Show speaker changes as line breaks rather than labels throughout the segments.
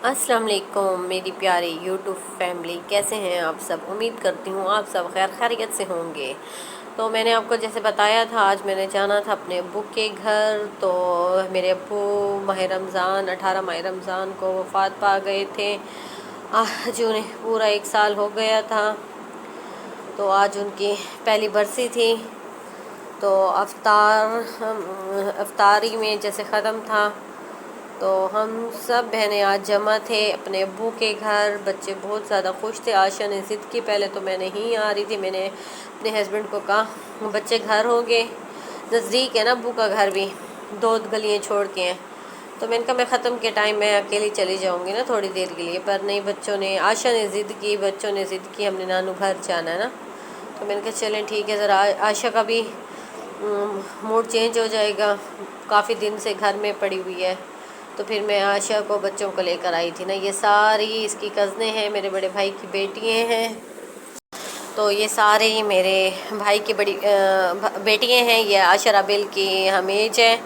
السلام علیکم میری پیاری یوٹیوب فیملی، کیسے ہیں آپ سب؟ امید کرتی ہوں آپ سب خیر خیریت سے ہوں گے۔ تو میں نے آپ کو جیسے بتایا تھا، آج میں نے جانا تھا اپنے ابو کے گھر۔ تو میرے ابو ماہ رمضان 18 ماہ رمضان کو وفات پا گئے تھے۔ آج انہیں پورا 1 سال ہو گیا تھا۔ تو آج ان کی پہلی برسی تھی۔ تو افطاری میں جیسے ختم تھا، تو ہم سب بہنیں آج جمع تھے اپنے ابو کے گھر۔ بچے بہت زیادہ خوش تھے۔ عائشہ نے ضد کی، پہلے تو میں نہیں آ رہی تھی۔ میں نے اپنے ہسبینڈ کو کہا بچے گھر ہوں گے، نزدیک ہے نا ابو کا گھر بھی، 2 گلیاں چھوڑ کے ہیں۔ تو میں نے کہا میں ختم کے ٹائم میں اکیلی چلی جاؤں گی نا تھوڑی دیر کے لیے، پر نہیں، بچوں نے، عائشہ نے ضد کی، بچوں نے ضد کی، ہم نے نانو گھر جانا ہے نا۔ تو میں نے کہا چلیں ٹھیک ہے، ذرا عائشہ کا بھی موڈ چینج ہو جائے گا، کافی دن سے گھر میں پڑی ہوئی ہے۔ تو پھر میں عائشہ کو بچوں کو لے کر آئی تھی نا۔ یہ ساری اس کی کزنیں ہیں، میرے بڑے بھائی کی بیٹیاں ہیں۔ تو یہ سارے ہی میرے بھائی کی بڑی بیٹیاں ہیں۔ یہ عائشہ رابیل کی ہم ایج ہے۔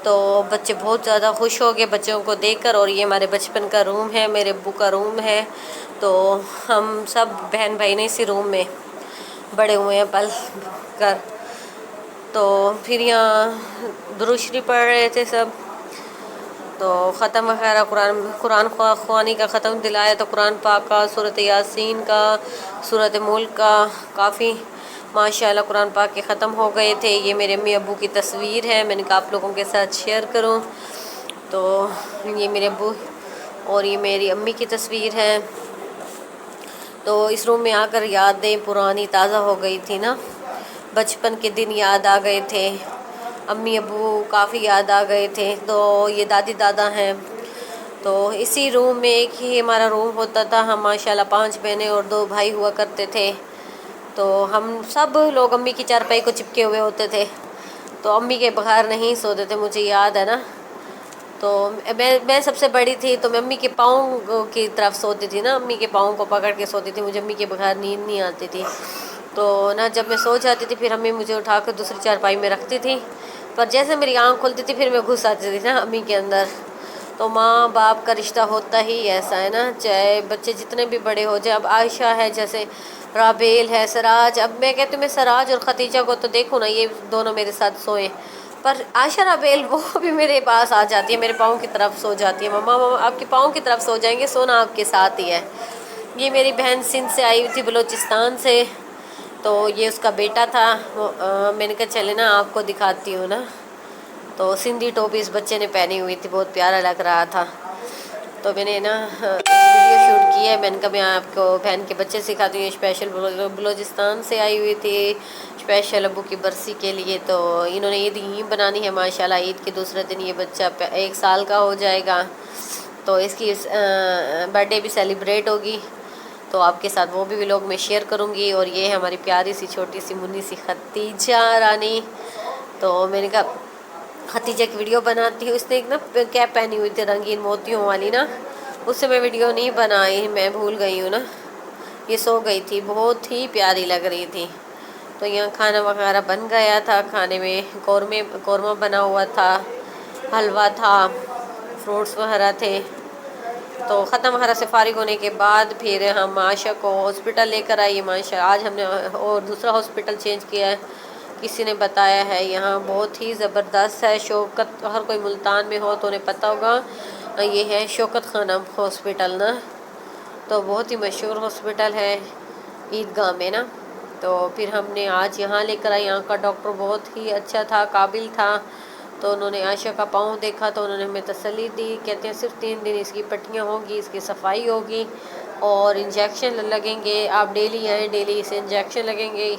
تو بچے بہت زیادہ خوش ہو گئے بچوں کو دیکھ کر۔ اور یہ ہمارے بچپن کا روم ہے، میرے ابو کا روم ہے۔ تو ہم سب بہن بھائی نے اسی روم میں بڑے ہوئے ہیں پل کر۔ تو پھر یہاں درود شریف پڑھ رہے تھے سب۔ تو ختم وغیرہ قرآن خوانی کا ختم دلایا، تو قرآن پاک کا، سورۃ یاسین کا، سورۃ ملک کا، کافی ماشاءاللہ قرآن پاک کے ختم ہو گئے تھے۔ یہ میرے امی ابو کی تصویر ہے، میں نے کہا آپ لوگوں کے ساتھ شیئر کروں۔ تو یہ میرے ابو اور یہ میری امی کی تصویر ہے۔ تو اس روم میں آ کر یادیں پرانی تازہ ہو گئی تھی نا، بچپن کے دن یاد آ گئے تھے، امی ابو کافی یاد آ گئے تھے۔ تو یہ دادی دادا ہیں۔ تو اسی روم میں ایک ہی ہمارا روم ہوتا تھا، ہم ماشاءاللہ 5 بہنیں اور 2 بھائی ہوا کرتے تھے۔ تو ہم سب لوگ امی کی چارپائی کو چپکے ہوئے ہوتے تھے، تو امی کے بغیر نہیں سوتے تھے، مجھے یاد ہے نا۔ تو میں سب سے بڑی تھی، تو میں امی کے پاؤں کی طرف سوتی تھی نا، امی کے پاؤں کو پکڑ کے سوتی تھی، مجھے امی کے بغیر نیند نہیں آتی تھی۔ تو نا جب میں سو جاتی تھی، پھر امی مجھے اٹھا کر دوسری چارپائی میں رکھتی تھی، پر جیسے میری آنکھ کھلتی تھی پھر میں گھس آتی تھی نا امی کے اندر۔ تو ماں باپ کا رشتہ ہوتا ہی ایسا ہے نا، چاہے بچے جتنے بھی بڑے ہو جائے۔ اب عائشہ ہے، جیسے رابیل ہے، سراج، اب میں کہتی ہوں میں سراج اور ختیجہ کو تو دیکھوں نا، یہ دونوں میرے ساتھ سوئیں، پر عائشہ رابیل وہ بھی میرے پاس آ جاتی ہے، میرے پاؤں کی طرف سو جاتی ہے۔ مما آپ کے پاؤں کی طرف سو جائیں گے، سونا آپ کے ساتھ ہی ہے۔ یہ میری بہن سندھ سے آئی ہوئی تھی، بلوچستان سے۔ تو یہ اس کا بیٹا تھا۔ میں نے کہا چلے نا آپ کو دکھاتی ہوں نا۔ تو سندھی ٹوپی اس بچے نے پہنی ہوئی تھی، بہت پیارا لگ رہا تھا۔ تو میں نے نا ویڈیو شوٹ کی ہے، میں نے کہا میں آپ کو بہن کے بچے سکھاتی ہوں۔ یہ اسپیشل بلوچستان سے آئی ہوئی تھی، اسپیشل ابو کی برسی کے لیے۔ تو انہوں نے عید یہیں بنانی ہے ماشاءاللہ، عید کے دوسرے دن یہ بچہ 1 سال کا ہو جائے گا۔ تو اس کی برتھ ڈے بھی سیلیبریٹ ہوگی، تو آپ کے ساتھ وہ بھی ولاگ میں شیئر کروں گی۔ اور یہ ہے ہماری پیاری سی چھوٹی سی منی سی ختیجہ رانی۔ تو میں نے کہا ختیجہ کی ویڈیو بناتی ہوں۔ اس نے ایک نا کیپ پہنی ہوئی تھی رنگین موتیوں والی نا، اس سے میں ویڈیو نہیں بنائی، میں بھول گئی ہوں نا۔ یہ سو گئی تھی، بہت ہی پیاری لگ رہی تھی۔ تو یہاں کھانا وغیرہ بن گیا تھا، کھانے میں قورمہ بنا ہوا تھا، حلوہ تھا، فروٹس وغیرہ تھے۔ تو ختم وغیرہ سے فارغ ہونے کے بعد پھر ہم عائشہ کو ہاسپٹل لے کر آئیے۔ آج ہم نے اور دوسرا ہاسپٹل چینج کیا ہے، کسی نے بتایا ہے، یہاں بہت ہی زبردست ہے۔ شوکت، ہر کوئی ملتان میں ہو تو انہیں پتہ ہوگا، یہ ہے شوکت خانم ہاسپٹل نا۔ تو بہت ہی مشہور ہاسپٹل ہے عیدگاہ میں نا۔ تو پھر ہم نے آج یہاں لے کر آئے، یہاں کا ڈاکٹر بہت ہی اچھا تھا، قابل تھا۔ تو انہوں نے عائشہ کا پاؤں دیکھا تو انہوں نے ہمیں تسلی دی، کہتے ہیں صرف 3 دن اس کی پٹیاں ہوگی، اس کی صفائی ہوگی اور انجیکشن لگیں گے، آپ ڈیلی آئیں، ڈیلی اسے انجیکشن لگیں گے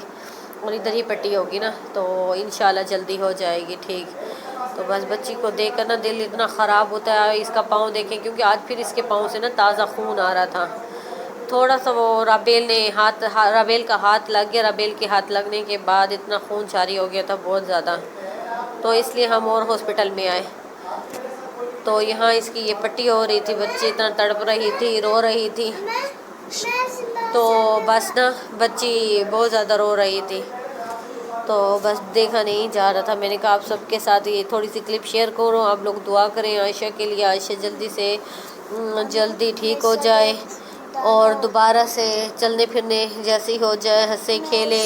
اور ادھر ہی پٹی ہوگی نا، تو انشاءاللہ جلدی ہو جائے گی ٹھیک۔ تو بس بچی کو دیکھ کر نا دل اتنا خراب ہوتا ہے، اس کا پاؤں دیکھیں، کیونکہ آج پھر اس کے پاؤں سے نا تازہ خون آ رہا تھا۔ تھوڑا سا وہ رابیل کا ہاتھ لگ گیا، رابیل کے ہاتھ لگنے کے بعد اتنا خون جاری ہو گیا تھا بہت زیادہ، تو اس لیے ہم اور ہاسپٹل میں آئے۔ تو یہاں اس کی یہ پٹی ہو رہی تھی، بچی اتنا تڑپ رہی تھی، رو رہی تھی۔ تو بس نا بچی بہت زیادہ رو رہی تھی۔ تو بس دیکھا نہیں جا رہا تھا. میں نے کہا آپ سب کے ساتھ یہ تھوڑی سی کلپ شیئر کرو, آپ لوگ دعا کریں عائشہ کے لیے, عائشہ جلدی ٹھیک ہو جائے اور دوبارہ سے چلنے پھرنے جیسی ہو جائے, ہنسے کھیلے.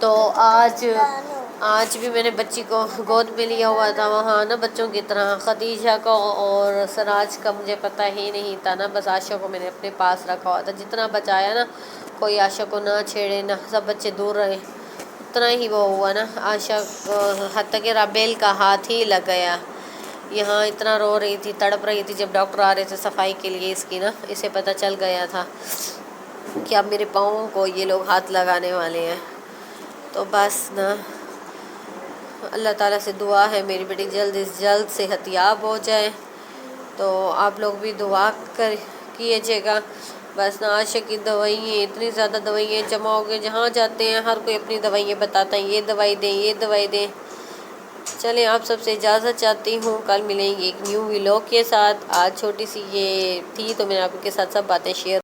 تو آج بھی میں نے بچی کو گود میں لیا ہوا تھا وہاں نا, بچوں کی طرح. خدیجہ کا اور سراج کا مجھے پتہ ہی نہیں تھا نا, بس عائشہ کو میں نے اپنے پاس رکھا ہوا تھا. جتنا بچایا نا, کوئی عائشہ کو نہ چھیڑے نہ, سب بچے دور رہے, اتنا ہی وہ ہوا نا. عائشہ حتیٰ کہ رابیل کا ہاتھ ہی لگ گیا. یہاں اتنا رو رہی تھی, تڑپ رہی تھی. جب ڈاکٹر آ رہے تھے صفائی کے لیے اس کی نا, اسے پتہ چل گیا تھا کہ اب میرے پاؤں کو یہ لوگ ہاتھ لگانے والے ہیں. تو بس نا, اللہ تعالیٰ سے دعا ہے میری بیٹی جلد از جلد صحت یاب ہو جائے. تو آپ لوگ بھی دعا کیجیے گا. بس نا عائشہ کی دوائیں, اتنی زیادہ دوائیں جمع ہو گئی, جہاں جاتے ہیں ہر کوئی اپنی دوائیں بتاتا ہے, یہ دوائی دیں یہ دوائی دیں. چلیں آپ سب سے اجازت چاہتی ہوں, کل ملیں گے ایک نیو ولاگ کے ساتھ. آج چھوٹی سی یہ تھی تو میں نے آپ کے ساتھ سب باتیں شیئر